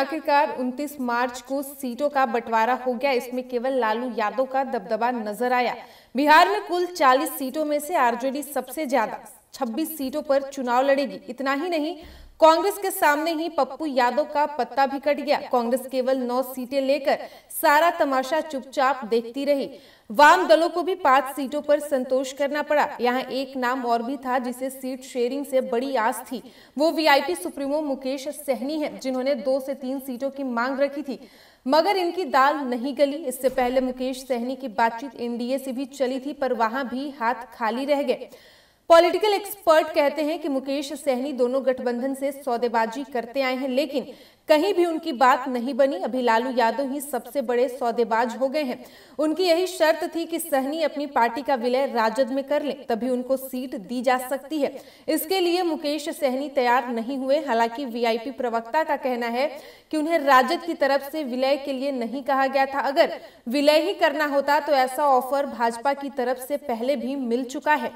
आखिरकार 29 मार्च को सीटों का बंटवारा हो गया। इसमें केवल लालू यादव का दबदबा नजर आया। बिहार में कुल 40 सीटों में से आरजेडी सबसे ज्यादा 26 सीटों पर चुनाव लड़ेगी। इतना ही नहीं, कांग्रेस के सामने ही पप्पू यादव का पत्ता भी कट गया। कांग्रेस केवल 9 सीटें लेकर सारा तमाशा चुपचाप देखती रही। वाम दलों को भी 5 सीटों पर संतोष करना पड़ा। यहाँ एक नाम और भी था जिसे सीट शेयरिंग से बड़ी आस थी। वो वीआईपी सुप्रीमो मुकेश सहनी है, जिन्होंने 2 से 3 सीटों की मांग रखी थी, मगर इनकी दाल नहीं गली। इससे पहले मुकेश सहनी की बातचीत एनडीए से भी चली थी, पर वहां भी हाथ खाली रह गए। पॉलिटिकल एक्सपर्ट कहते हैं कि मुकेश सहनी दोनों गठबंधन से सौदेबाजी करते आए हैं, लेकिन कहीं भी उनकी बात नहीं बनी। अभी लालू यादव ही सबसे बड़े सौदेबाज हो गए हैं। उनकी यही शर्त थी कि सहनी अपनी पार्टी का विलय राजद में कर लें, तभी उनको सीट दी जा सकती है। इसके लिए मुकेश सहनी तैयार नहीं हुए। हालांकि वीआईपी प्रवक्ता का कहना है कि उन्हें राजद की तरफ से विलय के लिए नहीं कहा गया था। अगर विलय ही करना होता तो ऐसा ऑफर भाजपा की तरफ से पहले भी मिल चुका है।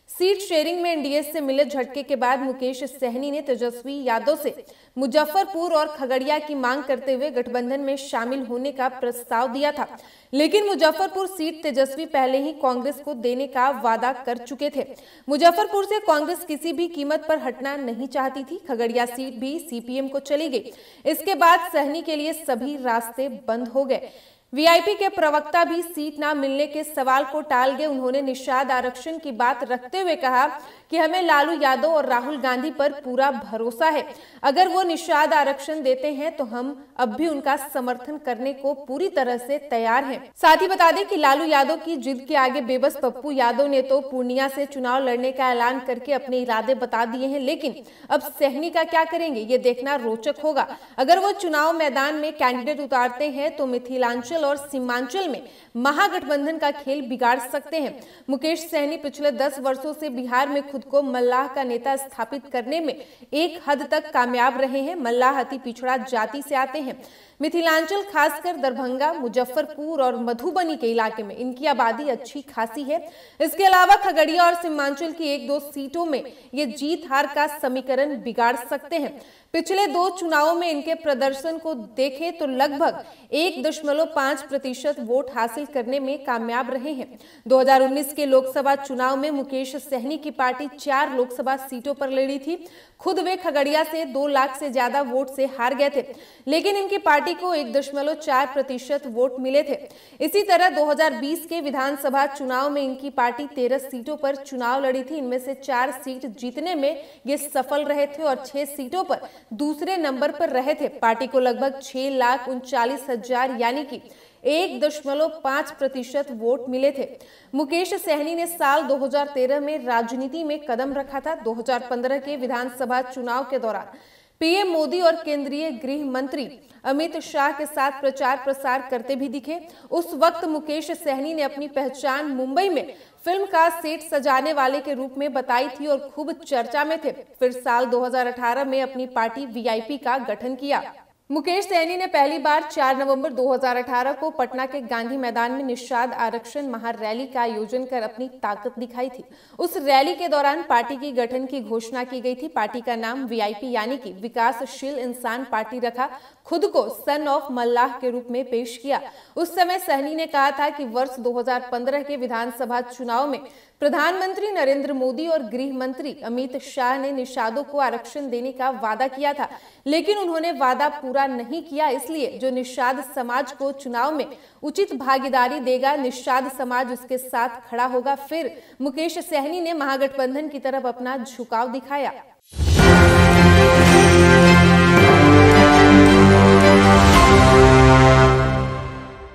सीट शेयरिंग में एनडीए से मिले झटके के बाद मुकेश सहनी ने तेजस्वी यादव से मुजफ्फरपुर और खगड़िया की मांग करते हुए गठबंधन में शामिल होने का प्रस्ताव दिया था, लेकिन मुजफ्फरपुर सीट तेजस्वी पहले ही कांग्रेस को देने का वादा कर चुके थे। मुजफ्फरपुर से कांग्रेस किसी भी कीमत पर हटना नहीं चाहती थी। खगड़िया सीट भी सीपीएम को चली गई। इसके बाद सहनी के लिए सभी रास्ते बंद हो गए। वीआईपी के प्रवक्ता भी सीट ना मिलने के सवाल को टाल गए। उन्होंने निषाद आरक्षण की बात रखते हुए कहा कि हमें लालू यादव और राहुल गांधी पर पूरा भरोसा है। अगर वो निषाद आरक्षण देते हैं तो हम अब भी उनका समर्थन करने को पूरी तरह से तैयार हैं। साथ ही बता दें कि लालू यादव की जिद के आगे बेबस पप्पू यादव ने तो पूर्णिया से चुनाव लड़ने का ऐलान करके अपने इरादे बता दिए हैं, लेकिन अब सहनी का क्या करेंगे ये देखना रोचक होगा। अगर वो चुनाव मैदान में कैंडिडेट उतारते हैं तो मिथिलांचल और सीमांचल में महागठबंधन का खेल बिगाड़ सकते हैं। मुकेश सहनी पिछले 10 वर्षों से बिहार में खुद को मल्लाह का नेता स्थापित करने में एक हद तक कामयाब रहे हैं। मल्लाह अति पिछड़ा जाति से आते हैं। मिथिलांचल, खासकर दरभंगा, मुजफ्फरपुर और मधुबनी के इलाके में इनकी आबादी अच्छी खासी है। इसके अलावा खगड़िया और सीमांचल की 1-2 सीटों में ये जीत हार का समीकरण बिगाड़ सकते हैं। पिछले 2 चुनावों में इनके प्रदर्शन को देखें तो लगभग 1.5% वोट हासिल करने में कामयाब रहे हैं। 2019 के लोकसभा चुनाव में मुकेश सहनी की पार्टी 4 लोकसभा सीटों पर लड़ी थी। खुद वे खगड़िया से 2 लाख से ज्यादा वोट से हार गए थे, लेकिन इनकी पार्टी को 1.4% वोट मिले थे। इसी तरह 2020 के विधानसभा चुनाव में इनकी पार्टी 13 सीटों पर चुनाव लड़ी थी। इनमें से 4 सीट जीतने में ये सफल रहे थे और 6 सीटों पर दूसरे नंबर पर रहे थे। पार्टी को लगभग 6,39,000 यानी कि 1.5% वोट मिले थे। मुकेश सहनी ने साल 2013 में राजनीति में कदम रखा था। 2015 के विधानसभा चुनाव के दौरान पीएम मोदी और केंद्रीय गृह मंत्री अमित शाह के साथ प्रचार प्रसार करते भी दिखे। उस वक्त मुकेश सहनी ने अपनी पहचान मुंबई में फिल्म का सेट सजाने वाले के रूप में बताई थी और खूब चर्चा में थे। फिर साल 2018 में अपनी पार्टी वीआईपी का गठन किया। मुकेश सहनी ने पहली बार 4 नवंबर 2018 को पटना के गांधी मैदान में निषाद आरक्षण महारैली का आयोजन कर अपनी ताकत दिखाई थी। उस रैली के दौरान पार्टी की गठन की घोषणा की गई थी। पार्टी का नाम वीआईपी यानी कि विकासशील इंसान पार्टी रखा। खुद को सन ऑफ मल्लाह के रूप में पेश किया। उस समय सहनी ने कहा था कि वर्ष 2015 के विधानसभा चुनाव में प्रधानमंत्री नरेंद्र मोदी और गृह मंत्री अमित शाह ने निषादों को आरक्षण देने का वादा किया था, लेकिन उन्होंने वादा पूरा नहीं किया। इसलिए जो निषाद समाज को चुनाव में उचित भागीदारी देगा, निषाद समाज उसके साथ खड़ा होगा। फिर मुकेश सहनी ने महागठबंधन की तरफ अपना झुकाव दिखाया।